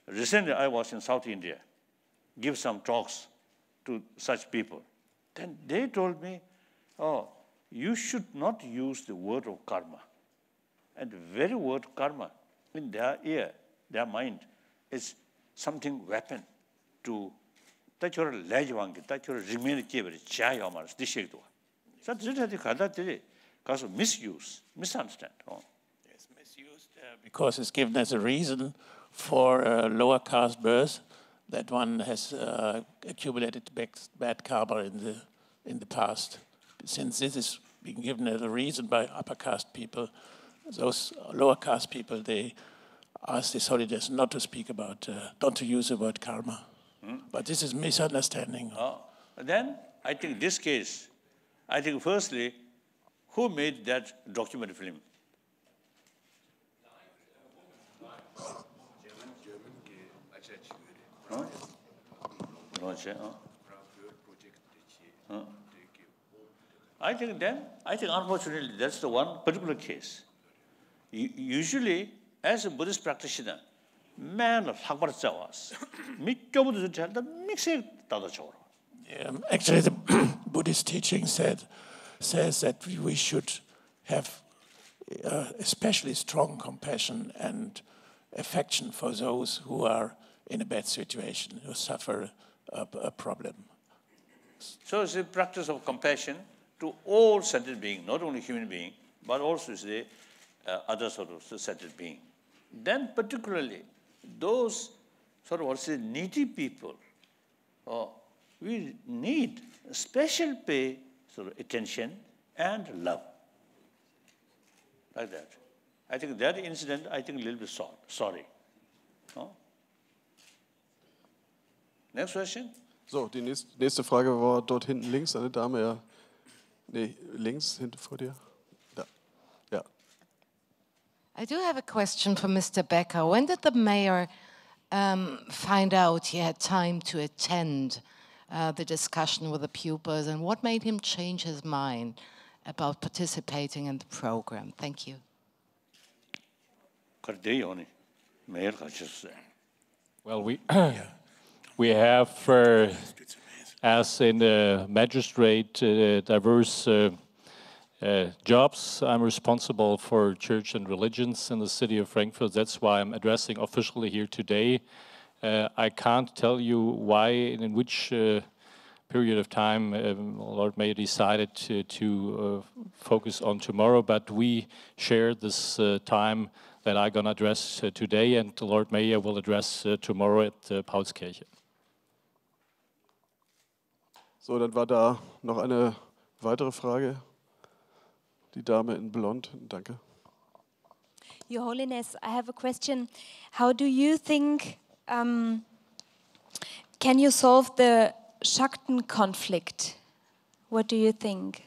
Recently I was in South India, give some talks to such people. Then they told me, oh, you should not use the word of karma. And the very word karma in their ear, their mind, is something weapon to touch your leg, touch your remain kibris, chai omars, dishegdo. So this is because of misuse, misunderstand. It's misused because it's given as a reason for lower caste birth that one has accumulated bad karma in the past. Since this is being given as a reason by upper caste people, those lower caste people, they ask the Holiness not to speak about, not to use the word karma. But this is misunderstanding. Then I think this case, I think firstly, who made that documentary film? I think unfortunately that's the one particular case. Usually, as a Buddhist practitioner, man of Hakbar Chawas, actually, the Buddhist teaching says that we should have especially strong compassion and affection for those who are in a bad situation, who suffer a problem. So it's a practice of compassion to all sentient beings, not only human beings, but also the other sort of sentient beings. Then particularly those sort of needy people, we need special pay sort of attention and love. like that. I think that incident, I think a little bit sorry. No? Next question. So, die nächste Frage war dort hinten links, eine Dame, ja. Nee, links, hinten vor dir. Da. Ja. I do have a question for Mr. Becker. When did the mayor find out he had time to attend the discussion with the pupils, and what made him change his mind about participating in the program? Thank you. Well, we have, as in the magistrate, diverse jobs. I'm responsible for church and religions in the city of Frankfurt. That's why I'm addressing officially here today. I can't tell you why and in which period of time Lord Mayor decided to focus on tomorrow, but we share this time that I'm going to address today, and the Lord Mayor will address tomorrow at Paulskirche. So, dann war da noch eine weitere Frage. Die Dame in Blond, danke. Your Holiness, I have a question. How do you think, can you solve the Shakten conflict? What do you think?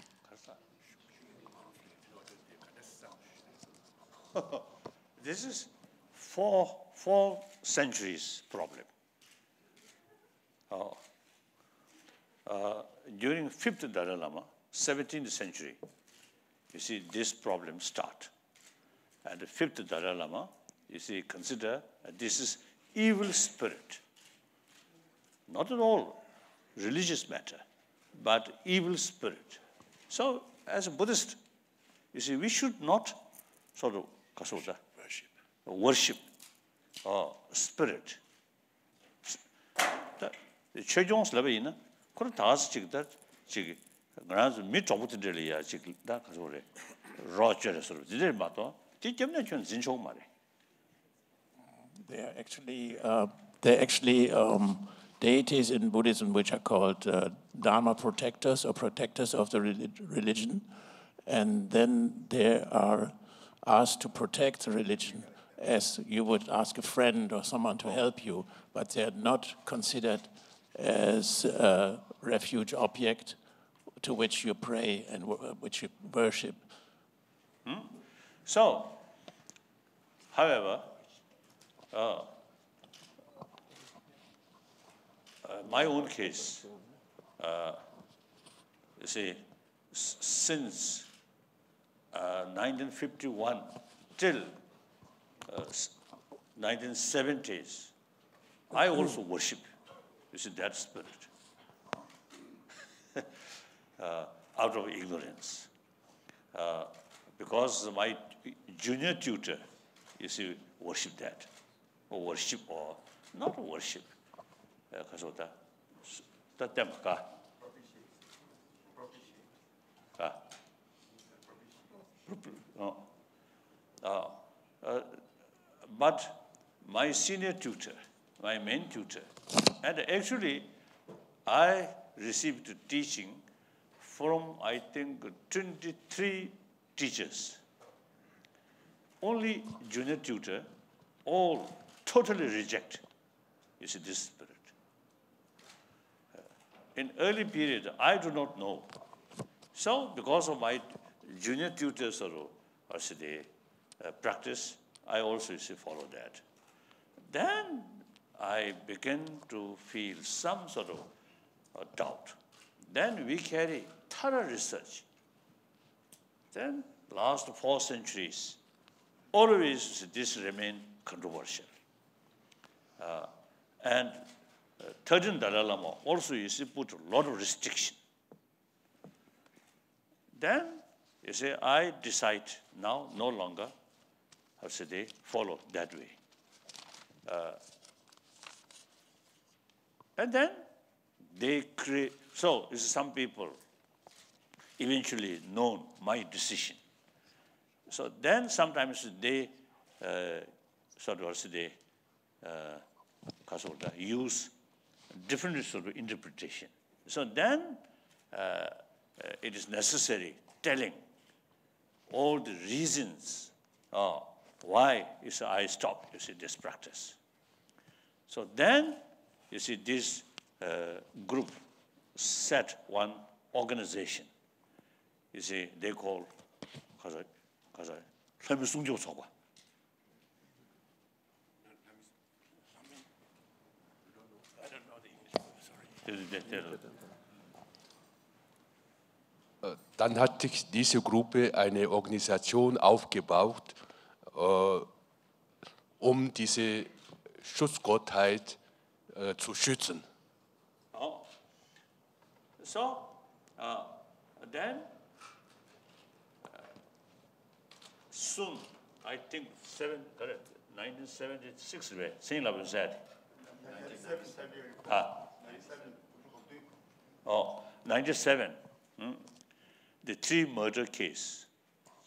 This is four centuries problem. During 5th Dalai Lama, 17th century, you see this problem start. And the 5th Dalai Lama, you see, consider this is evil spirit. Not at all religious matter, but evil spirit. So, as a Buddhist, you see, we should not sort of worship spirit. The Chejong's level, 그런 다스 지금 지금 그래서 밑쪽부터들이야 지금 다 그래 로저에서 이제 봐도 뒤때문에 좀 진총 말해. There are actually deities in Buddhism which are called Dharma protectors or protectors of the religion, and then they are asked to protect the religion as you would ask a friend or someone to help you, but they are not considered as a refuge object to which you pray and which you worship. So, however, my own case, you see, since 1951 till 1970s, I also worship. You see, that spirit, out of ignorance. Because my junior tutor, you see, worship that, or worship, or not worship. But my senior tutor, my main tutor, and actually I received teaching from, I think, 23 teachers. Only junior tutor, all totally reject, you see, this spirit. In early period, I do not know. So, because of my junior tutors or practice, I also used to follow that. Then I began to feel some sort of doubt. Then we carry thorough research. Then last 4 centuries, always this remain controversial. And 13th Dalai Lama also used to put a lot of restriction. Then, you see, I decide now no longer, how should they follow that way. And then they create, so some people eventually know my decision. So then sometimes they use different sort of interpretation. So then it is necessary telling all the reasons why I stopped, this practice. So then, this group set one organization. They call Dann hat sich diese Gruppe eine Organisation aufgebaut, um diese Schutzgottheit zu schützen. So, then, soon, I think 1976, Saint Lama said. 97. The 3 murder case,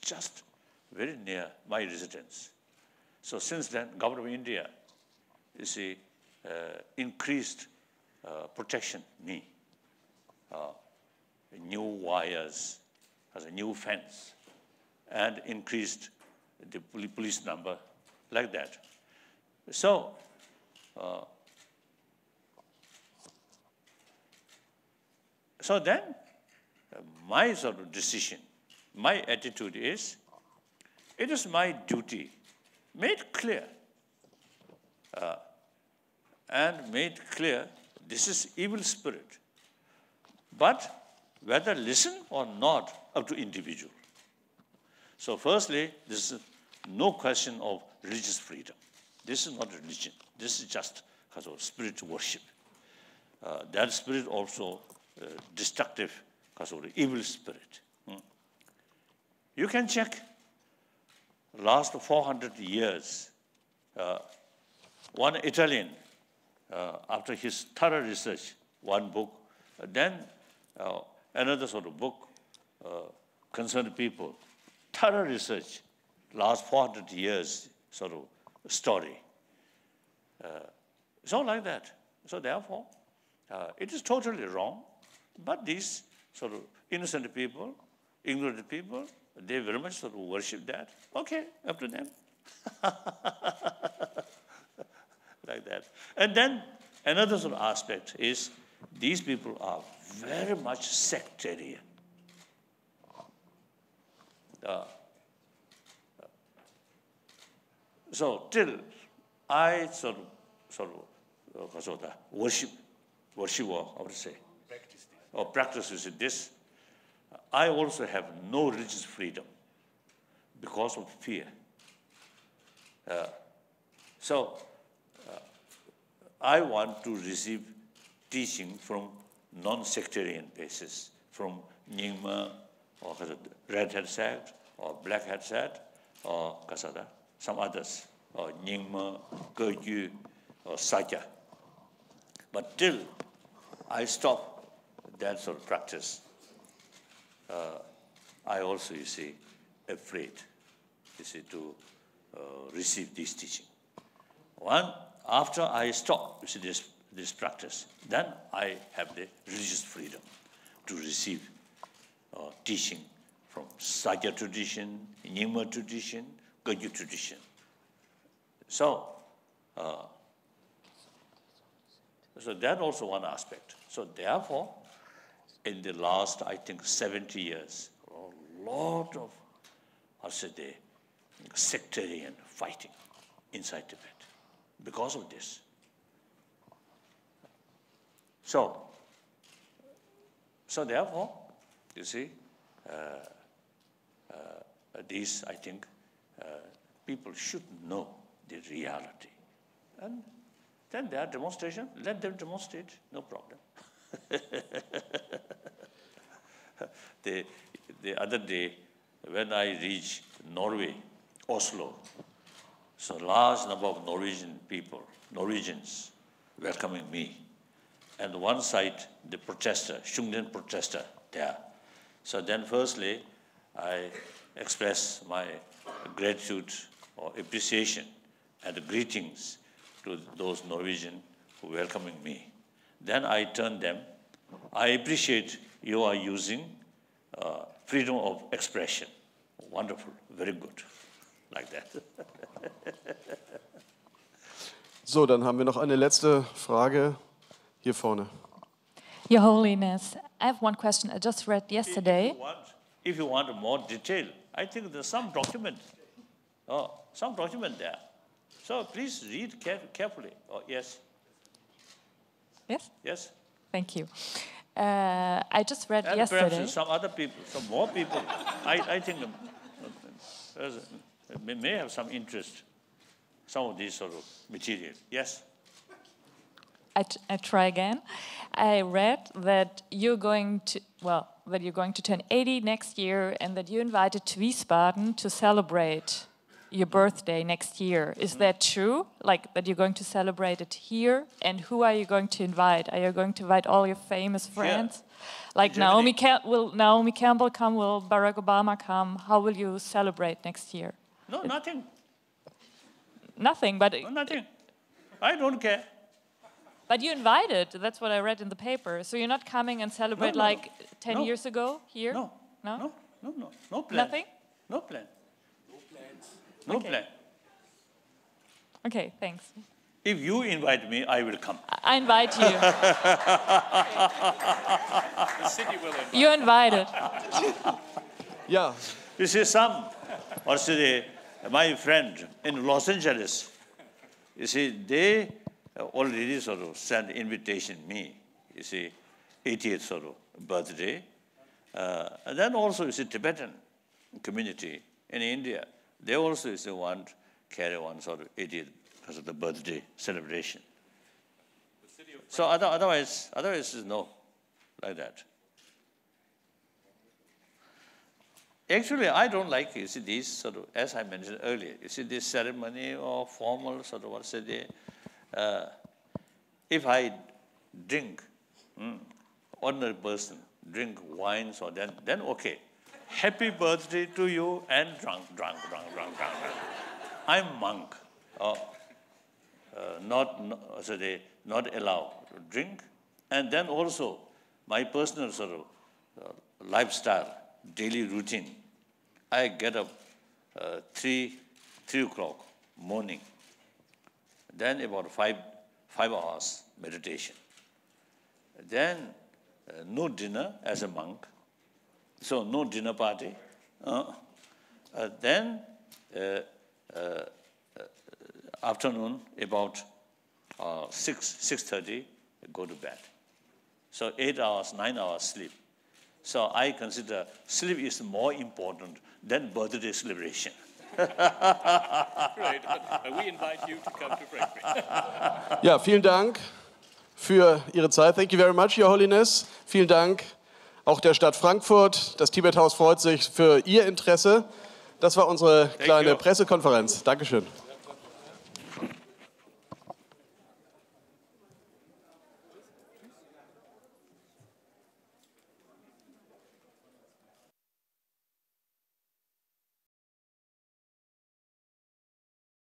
just very near my residence. So since then, government of India, increased protection me. New wires, as a new fence, and increased the police number, like that. So, so then, my sort of decision, my attitude is, it is my duty, made clear, and made clear, this is evil spirit. But whether listen or not, up to individual. So firstly, this is no question of religious freedom. This is not religion. This is just spirit worship. That spirit also destructive, because of the evil spirit. You can check last 400 years, one Italian, after his thorough research, one book, then another sort of book concerned people, thorough research, last 400 years sort of story. It's all like that. So therefore, it is totally wrong, but these sort of innocent people, ignorant people, they very much sort of worship that. Okay, up to them. Like that. And then another sort of aspect is these people are very much sectarian. So till I sort of worship, or I would say, practice this, I also have no religious freedom because of fear. So I want to receive teaching from non-sectarian basis, from Nyingma, or Red Hat sect, or Black Hat sect, or some others, or Nyingma, Gergyu, or Sakya. But till I stop that sort of practice, I also, afraid, to receive this teaching. After I stop, this practice, then I have the religious freedom to receive teaching from Sakya tradition, Nyingma tradition, Gergyu tradition. So, so that's also one aspect. So therefore, in the last, I think, 70 years, a lot of, sectarian fighting inside Tibet because of this. So therefore, these, I think, people should know the reality. And then their demonstration, let them demonstrate, no problem. The other day, when I reached Norway, Oslo, so large number of Norwegians welcoming me. And one side, the protester, Shungden protester there. So then firstly, I express my gratitude or appreciation and greetings to those Norwegians who welcoming me. Then I turn them, I appreciate you are using freedom of expression. wonderful, very good, like that. So, dann haben wir noch eine letzte Frage hier vorne. Your Holiness, I have one question I just read yesterday. If you want more detail, I think there's some document. Oh, some document there. So please read carefully. Oh, yes. Yes? Yes. Thank you. I just read and yesterday. Perhaps some other people, some more people, I think may have some interest, some of these sort of material. Yes? I try again. I read that you're going to, that you're going to turn 80 next year and that you invited Wiesbaden to celebrate your birthday next year. Is that true? Like that you're going to celebrate it here? And who are you going to invite? Are you going to invite all your famous friends? Like will Naomi Campbell come? Will Barack Obama come? How will you celebrate next year? No, nothing. Nothing, but... No, nothing. I don't care. But you invited, that's what I read in the paper. So you're not coming and celebrate like 10 years ago here? No. No? No plan. Nothing? No plan. No plan. Okay, thanks. If you invite me, I will come. I invite you. The city will invite. You're invited. Yeah. This is my friend in Los Angeles. You see, they already sort of sent invitation me. You see, 80th sort of birthday. And then also, you see, Tibetan community in India. They also want carry on sort of 80th because of the birthday celebration. So otherwise is no, like that. Actually, I don't like, you see, these sort of, as I mentioned earlier, you see, this ceremony or formal sort of, if I drink, ordinary person, drink wines or then okay. Happy birthday to you and drunk. I'm monk. Not allowed to drink. And then also my personal sort of lifestyle, daily routine. I get up 3 o'clock morning. Then about 5 hours meditation. Then no dinner as a monk. So no dinner party. Then afternoon about 6:30 go to bed. So 8 hours, 9 hours sleep. So I consider sleep is more important than birthday celebration. Great. We invite you to come to Frankfurt. Ja, vielen Dank für Ihre Zeit. Thank you very much, Your Holiness. Vielen Dank auch der Stadt Frankfurt. Das Tibethaus freut sich für Ihr Interesse. Das war unsere kleine Pressekonferenz. Dankeschön.